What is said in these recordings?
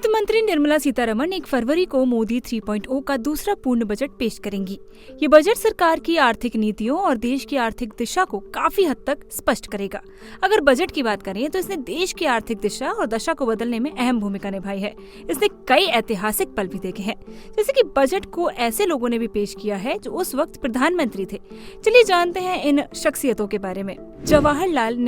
वित्त मंत्री निर्मला सीतारमण 1 फरवरी को मोदी 3.0 का दूसरा पूर्ण बजट पेश करेंगी। ये बजट सरकार की आर्थिक नीतियों और देश की आर्थिक दिशा को काफी हद तक स्पष्ट करेगा। अगर बजट की बात करें तो इसने देश की आर्थिक दिशा और दशा को बदलने में अहम भूमिका निभाई है। इसने कई ऐतिहासिक पल भी देखे हैं, जैसे कि बजट को ऐसे लोगों ने भी पेश किया है जो उस वक्त प्रधानमंत्री थे। चलिए जानते हैं इन शख्सियतों के बारे में। जवाहरलाल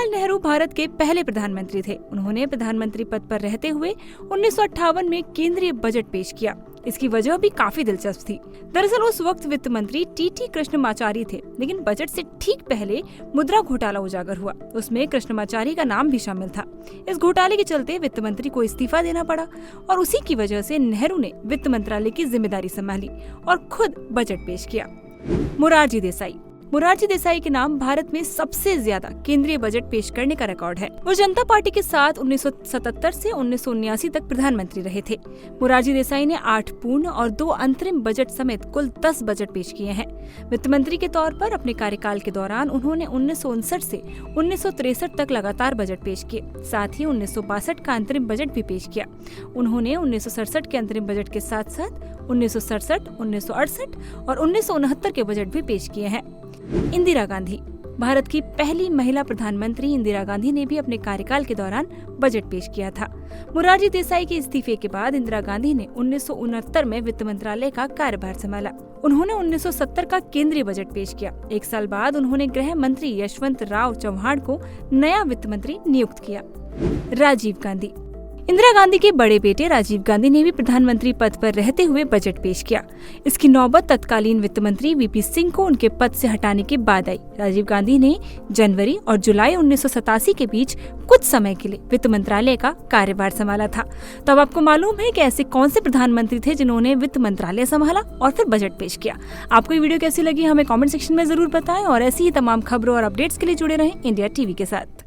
नेहरू भारत के पहले प्रधानमंत्री थे। उन्होंने प्रधानमंत्री पद पर रहते हुए 1958 में केंद्रीय बजट पेश किया। इसकी वजह भी काफी दिलचस्प थी। दरअसल उस वक्त वित्त मंत्री टी कृष्णमाचारी थे, लेकिन बजट से ठीक पहले मुद्रा घोटाला उजागर हुआ। उसमें कृष्णमाचारी का नाम भी शामिल था। इस घोटाले के चलते वित्त मंत्री को इस्तीफा देना पड़ा और उसी की वजह से नेहरू ने वित्त मंत्रालय की जिम्मेदारी संभाली और खुद बजट पेश किया। मोरारजी देसाई के नाम भारत में सबसे ज्यादा केंद्रीय बजट पेश करने का रिकॉर्ड है। वो जनता पार्टी के साथ 1977 से 1979 तक प्रधानमंत्री रहे थे। मोरारजी देसाई ने 8 पूर्ण और 2 अंतरिम बजट समेत कुल 10 बजट पेश किए हैं। वित्त मंत्री के तौर पर अपने कार्यकाल के दौरान उन्होंने 1959 से 1963 तक लगातार बजट पेश किए। साथ ही 1962 का अंतरिम बजट भी पेश किया। उन्होंने 1967 के अंतरिम बजट के साथ साथ 1967, 1968 और 1969 के बजट भी पेश किए हैं। इंदिरा गांधी, भारत की पहली महिला प्रधानमंत्री इंदिरा गांधी ने भी अपने कार्यकाल के दौरान बजट पेश किया था। मोरारजी देसाई के इस्तीफे के बाद इंदिरा गांधी ने 1969 में वित्त मंत्रालय का कार्यभार संभाला। उन्होंने 1970 का केंद्रीय बजट पेश किया। 1 साल बाद उन्होंने गृह मंत्री यशवंत राव चौहान को नया वित्त मंत्री नियुक्त किया। राजीव गांधी, इंदिरा गांधी के बड़े बेटे राजीव गांधी ने भी प्रधानमंत्री पद पर रहते हुए बजट पेश किया। इसकी नौबत तत्कालीन वित्त मंत्री वीपी सिंह को उनके पद से हटाने के बाद आई। राजीव गांधी ने जनवरी और जुलाई 1987 के बीच कुछ समय के लिए वित्त मंत्रालय का कार्यभार संभाला था। तो अब आपको मालूम है कि ऐसे कौन से प्रधानमंत्री थे जिन्होंने वित्त मंत्रालय संभाला और फिर बजट पेश किया। आपको ये वीडियो कैसी लगी हमें कमेंट सेक्शन में जरूर बताएं और ऐसी ही तमाम खबरों और अपडेट्स के लिए जुड़े रहें इंडिया टीवी के साथ।